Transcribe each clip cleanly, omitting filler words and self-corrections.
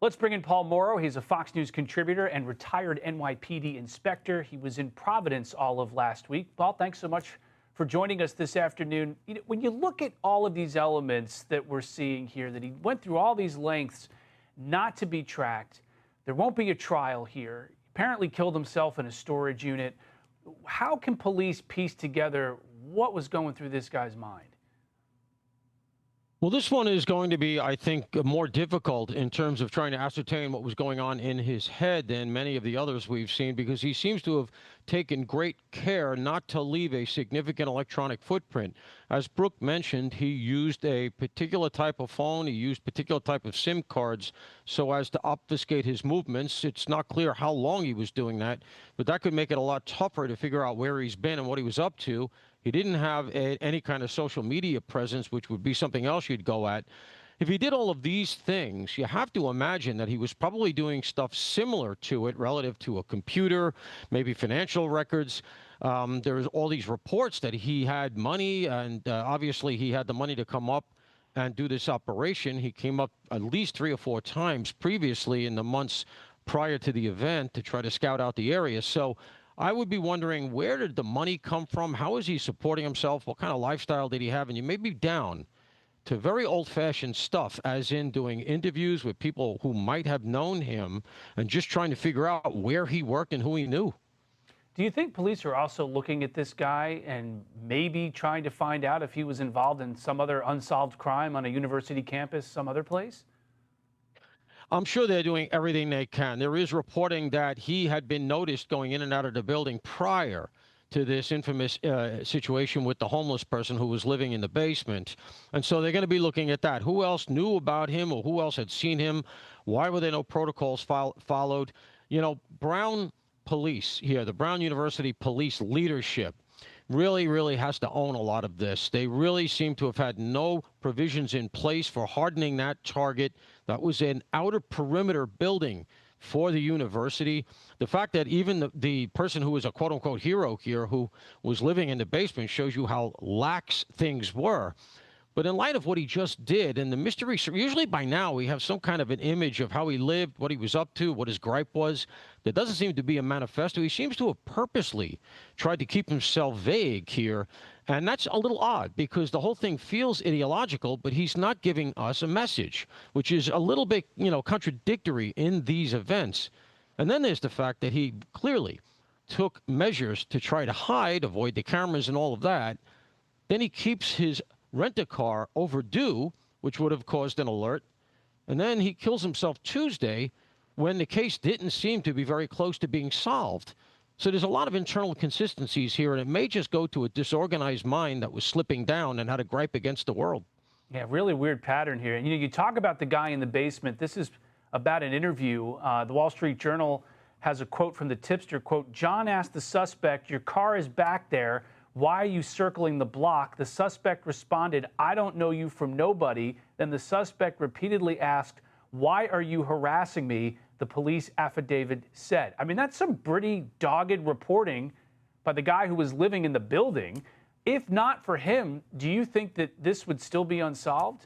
Let's bring in Paul Mauro. He's a Fox News contributor and retired NYPD inspector. He was in Providence all of last week. Paul, thanks so much for joining us this afternoon. When you look at all of these elements that we're seeing here, that he went through all these lengths not to be tracked, there won't be a trial here, apparently killed himself in a storage unit. How can police piece together what was going through this guy's mind? Well, this one is going to be, I think, more difficult in terms of trying to ascertain what was going on in his head than many of the others we've seen, because he seems to have taken great care not to leave a significant electronic footprint. As Brooke mentioned, he used a particular type of phone. He used particular type of SIM cards so as to obfuscate his movements. It's not clear how long he was doing that, but that could make it a lot tougher to figure out where he's been and what he was up to. He didn't have any kind of social media presence, which would be something else you'd go at. If he did all of these things, you have to imagine that he was probably doing stuff similar to it relative to a computer, maybe financial records. There's all these reports that he had money, and obviously he had the money to come up and do this operation. He came up at least 3 or 4 times previously in the months prior to the event to try to scout out the area. So I would be wondering, where did the money come from? How is he supporting himself? What kind of lifestyle did he have? And you may be down to very old-fashioned stuff, as in doing interviews with people who might have known him and just trying to figure out where he worked and who he knew. Do you think police are also looking at this guy and maybe trying to find out if he was involved in some other unsolved crime on a university campus, some other place? I'm sure they're doing everything they can. There is reporting that he had been noticed going in and out of the building prior to this infamous situation with the homeless person who was living in the basement. And so they're going to be looking at that. Who else knew about him, or who else had seen him? Why were there no protocols followed? You know, Brown police here, the Brown University police leadership, really has to own a lot of this. They really seem to have had no provisions in place for hardening that target. That was an outer perimeter building for the university. The fact that even the person who was a quote-unquote hero here, who was living in the basement, shows you how lax things were. But in light of what he just did, and the mystery, usually by now we have some kind of an image of how he lived, what he was up to, what his gripe was. There doesn't seem to be a manifesto. He seems to have purposely tried to keep himself vague here. And that's a little odd, because the whole thing feels ideological, but he's not giving us a message, which is a little bit, contradictory in these events. And then there's the fact that he clearly took measures to try to hide, avoid the cameras and all of that. Then he keeps his rent-a-car overdue, which would have caused an alert. And then he kills himself Tuesday when the case didn't seem to be very close to being solved. So there's a lot of internal inconsistencies here, and it may just go to a disorganized mind that was slipping down and had a gripe against the world. Yeah, really weird pattern here. You talk about the guy in the basement. This is about an interview. The Wall Street Journal has a quote from the tipster, quote, "John asked the suspect, 'Your car is back there. Why are you circling the block?' The suspect responded, 'I don't know you from nobody.' Then the suspect repeatedly asked, 'Why are you harassing me?' The police affidavit said." I mean, that's some pretty dogged reporting by the guy who was living in the building. If not for him, do you think that this would still be unsolved?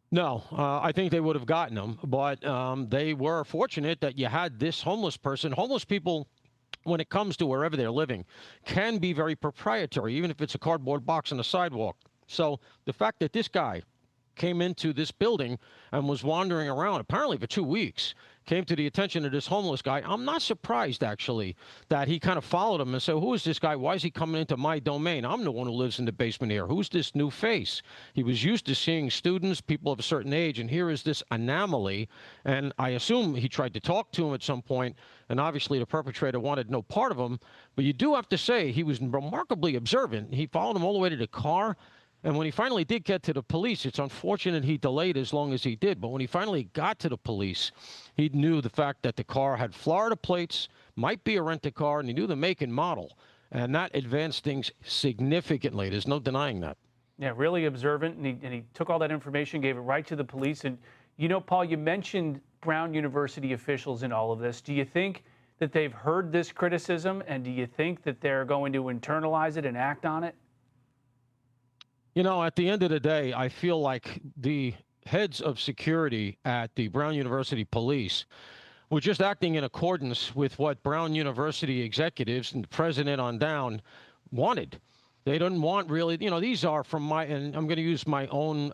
No, I think they would have gotten him, but they were fortunate that you had this homeless person. Homeless people, when it comes to wherever they're living, can be very proprietary, even if it's a cardboard box on the sidewalk. So the fact that this guy came into this building and was wandering around, apparently for 2 weeks, came to the attention of this homeless guy. I'm not surprised, actually, that he kind of followed him and said, "Who is this guy? Why is he coming into my domain? I'm the one who lives in the basement here. Who's this new face?" He was used to seeing students, people of a certain age, and here is this anomaly. And I assume he tried to talk to him at some point, and obviously the perpetrator wanted no part of him. But you do have to say he was remarkably observant. He followed him all the way to the car. And when he finally did get to the police, it's unfortunate he delayed as long as he did. But when he finally got to the police, he knew the fact that the car had Florida plates, might be a rent-a-car, and he knew the make and model. And that advanced things significantly. There's no denying that. Yeah, really observant. And he took all that information, gave it right to the police. And, Paul, you mentioned Brown University officials in all of this. Do you think that they've heard this criticism? And do you think that they're going to internalize it and act on it? At the end of the day, I feel like the heads of security at the Brown University Police were just acting in accordance with what Brown University executives and the president on down wanted. They didn't want really, these are from my, and I'm going to use my own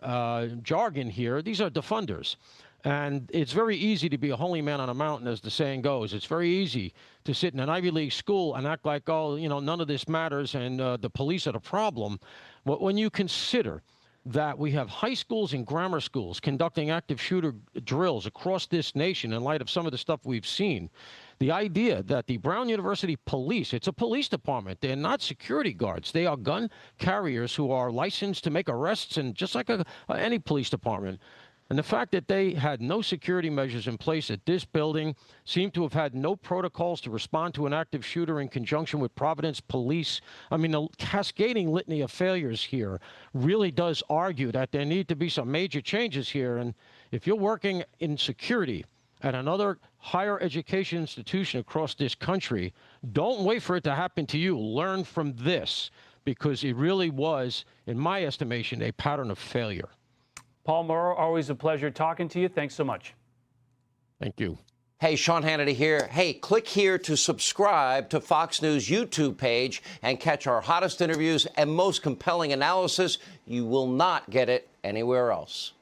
jargon here, these are defunders. And it's very easy to be a holy man on a mountain, as the saying goes. It's very easy to sit in an Ivy League school and act like, oh, none of this matters and the police are the problem. But when you consider that we have high schools and grammar schools conducting active shooter drills across this nation in light of some of the stuff we've seen, the idea that the Brown University Police, it's a police department, they're not security guards. They are gun carriers who are licensed to make arrests, and just like any police department. And the fact that they had no security measures in place at this building, seemed to have had no protocols to respond to an active shooter in conjunction with Providence Police. I mean, the cascading litany of failures here really does argue that there need to be some major changes here. And if you're working in security at another higher education institution across this country, don't wait for it to happen to you. Learn from this, because it really was, in my estimation, a pattern of failure. Paul Mauro, always a pleasure talking to you. Thanks so much. Thank you. Hey, Sean Hannity here. Hey, click here to subscribe to Fox News YouTube page and catch our hottest interviews and most compelling analysis. You will not get it anywhere else.